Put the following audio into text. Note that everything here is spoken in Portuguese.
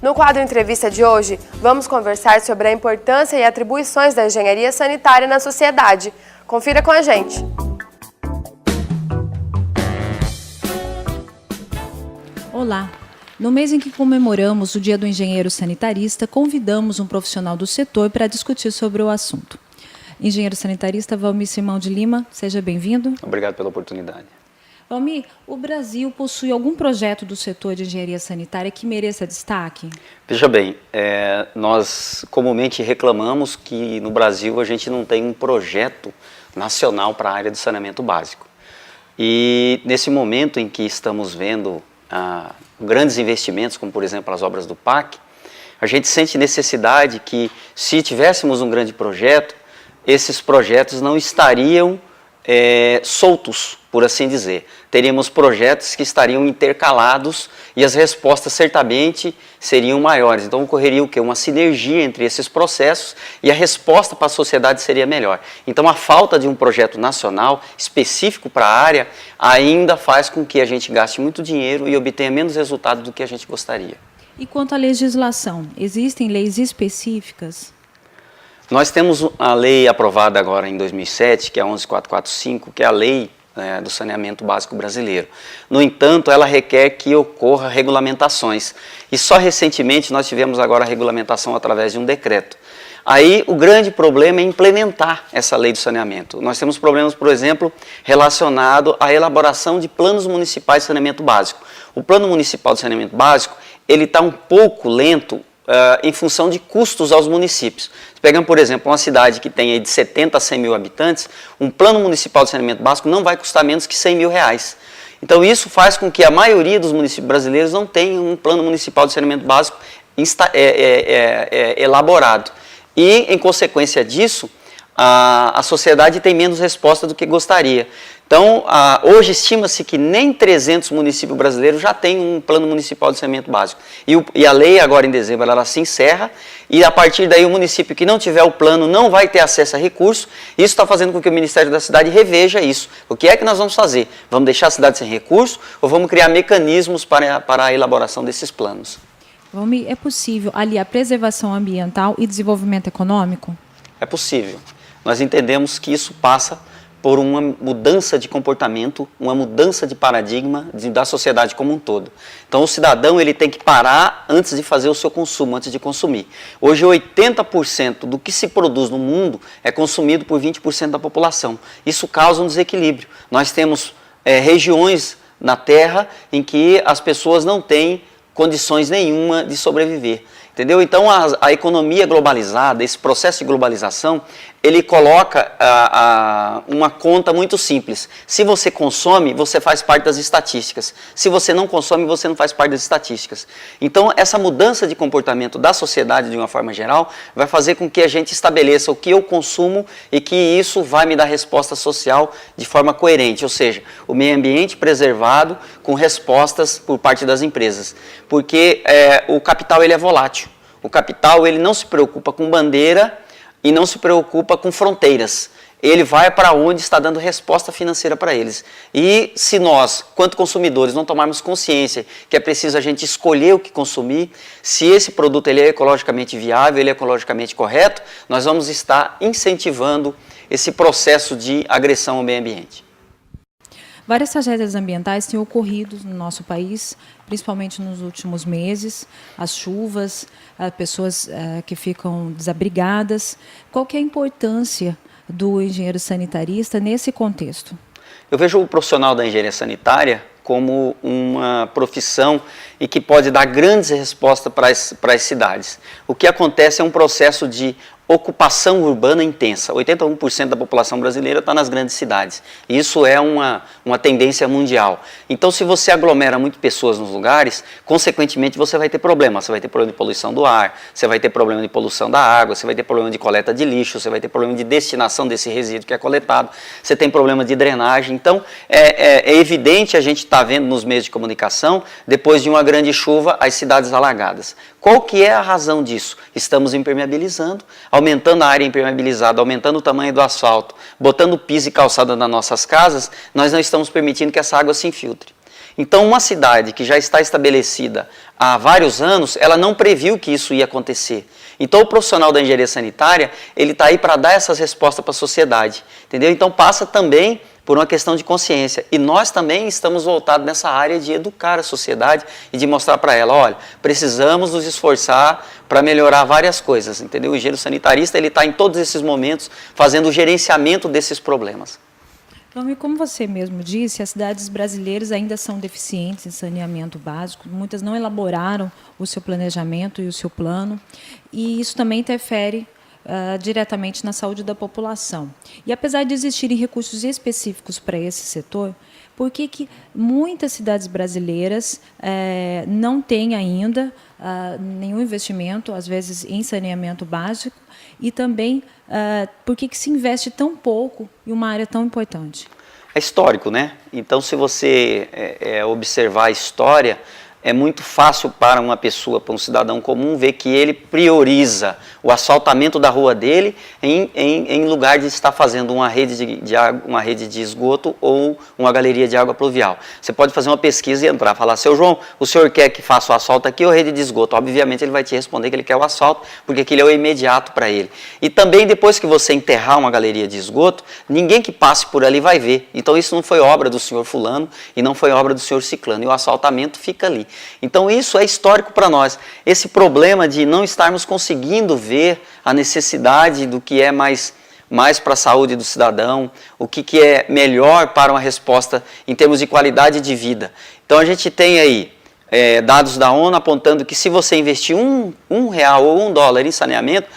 No quadro Entrevista de hoje, vamos conversar sobre a importância e atribuições da engenharia sanitária na sociedade. Confira com a gente! Olá! No mês em que comemoramos o Dia do Engenheiro Sanitarista, convidamos um profissional do setor para discutir sobre o assunto. Engenheiro sanitarista Valmir Simão de Lima, seja bem-vindo. Obrigado pela oportunidade. Valmir, o Brasil possui algum projeto do setor de engenharia sanitária que mereça destaque? Veja bem, nós comumente reclamamos que no Brasil a gente não tem um projeto nacional para a área do saneamento básico. E nesse momento em que estamos vendo grandes investimentos, como por exemplo as obras do PAC, a gente sente necessidade que, se tivéssemos um grande projeto, esses projetos não estariam soltos, por assim dizer. Teríamos projetos que estariam intercalados e as respostas certamente seriam maiores. Então ocorreria o quê? Uma sinergia entre esses processos e a resposta para a sociedade seria melhor. Então a falta de um projeto nacional específico para a área ainda faz com que a gente gaste muito dinheiro e obtenha menos resultado do que a gente gostaria. E quanto à legislação, existem leis específicas? Nós temos a lei aprovada agora em 2007, que é a 11445, que é a lei do saneamento básico brasileiro. No entanto, ela requer que ocorra regulamentações. E só recentemente nós tivemos agora a regulamentação através de um decreto. Aí o grande problema é implementar essa lei do saneamento. Nós temos problemas, por exemplo, relacionado à elaboração de planos municipais de saneamento básico. O plano municipal de saneamento básico, ele está um pouco lento em função de custos aos municípios. Pegando, por exemplo, uma cidade que tem aí de 70 a 100 mil habitantes, um plano municipal de saneamento básico não vai custar menos que 100 mil reais. Então isso faz com que a maioria dos municípios brasileiros não tenha um plano municipal de saneamento básico elaborado. E, em consequência disso, a sociedade tem menos resposta do que gostaria. Então, hoje estima-se que nem 300 municípios brasileiros já têm um plano municipal de saneamento básico. E a lei, agora em dezembro, ela se encerra, e a partir daí o município que não tiver o plano não vai ter acesso a recursos. Isso está fazendo com que o Ministério da Cidade reveja isso. O que é que nós vamos fazer? Vamos deixar a cidade sem recursos ou vamos criar mecanismos para a elaboração desses planos? Valmir, é possível aliar preservação ambiental e desenvolvimento econômico? É possível. Nós entendemos que isso passa por uma mudança de comportamento, uma mudança de paradigma da sociedade como um todo. Então o cidadão ele tem que parar antes de fazer o seu consumo, antes de consumir. Hoje 80% do que se produz no mundo é consumido por 20% da população. Isso causa um desequilíbrio. Nós temos regiões na Terra em que as pessoas não têm condições nenhuma de sobreviver. Entendeu? Então a economia globalizada, esse processo de globalização, ele coloca uma conta muito simples. Se você consome, você faz parte das estatísticas. Se você não consome, você não faz parte das estatísticas. Então essa mudança de comportamento da sociedade de uma forma geral vai fazer com que a gente estabeleça o que eu consumo e que isso vai me dar resposta social de forma coerente, ou seja, o meio ambiente preservado com respostas por parte das empresas. Porque o capital ele é volátil. O capital ele não se preocupa com bandeira e não se preocupa com fronteiras. Ele vai para onde está dando resposta financeira para eles. E se nós, quanto consumidores, não tomarmos consciência que é preciso a gente escolher o que consumir, se esse produto ele é ecologicamente viável, ele é ecologicamente correto, nós vamos estar incentivando esse processo de agressão ao meio ambiente. Várias tragédias ambientais têm ocorrido no nosso país, principalmente nos últimos meses, as chuvas, pessoas que ficam desabrigadas. Qual que é a importância do engenheiro sanitarista nesse contexto? Eu vejo o profissional da engenharia sanitária como uma profissão e que pode dar grandes respostas para as cidades. O que acontece é um processo de ocupação urbana intensa. 81% da população brasileira está nas grandes cidades. Isso é uma tendência mundial. Então, se você aglomera muito pessoas nos lugares, consequentemente você vai ter problema. Você vai ter problema de poluição do ar, você vai ter problema de poluição da água, você vai ter problema de coleta de lixo, você vai ter problema de destinação desse resíduo que é coletado, você tem problema de drenagem. Então, é evidente, a gente está vendo nos meios de comunicação, depois de uma grande chuva, as cidades alagadas. Qual que é a razão disso? Estamos impermeabilizando, aumentando a área impermeabilizada, aumentando o tamanho do asfalto, botando piso e calçada nas nossas casas, nós não estamos permitindo que essa água se infiltre. Então, uma cidade que já está estabelecida há vários anos, ela não previu que isso ia acontecer. Então, o profissional da engenharia sanitária, ele está aí para dar essas respostas para a sociedade, entendeu? Então, passa também por uma questão de consciência. E nós também estamos voltados nessa área de educar a sociedade e de mostrar para ela, olha, precisamos nos esforçar para melhorar várias coisas, entendeu? O engenheiro sanitarista, ele está em todos esses momentos fazendo o gerenciamento desses problemas. Então, e como você mesmo disse, as cidades brasileiras ainda são deficientes em saneamento básico, muitas não elaboraram o seu planejamento e o seu plano, e isso também interfere diretamente na saúde da população. E apesar de existirem recursos específicos para esse setor, por que muitas cidades brasileiras não têm ainda nenhum investimento, às vezes, em saneamento básico, e também por que se investe tão pouco em uma área tão importante? É histórico, né? Então, se você observar a história, é muito fácil para uma pessoa, para um cidadão comum, ver que ele prioriza o asfaltamento da rua dele em lugar de estar fazendo uma rede de água, uma rede de esgoto ou uma galeria de água pluvial. Você pode fazer uma pesquisa e entrar, falar, seu João, o senhor quer que faça o asfalto aqui ou rede de esgoto? Obviamente ele vai te responder que ele quer o asfalto, porque aquilo é o imediato para ele. E também depois que você enterrar uma galeria de esgoto, ninguém que passe por ali vai ver. Então isso não foi obra do senhor fulano e não foi obra do senhor ciclano, e o asfaltamento fica ali. Então isso é histórico para nós. Esse problema de não estarmos conseguindo ver a necessidade do que é mais para a saúde do cidadão, o que é melhor para uma resposta em termos de qualidade de vida. Então a gente tem aí dados da ONU apontando que se você investir um real ou $1 em saneamento,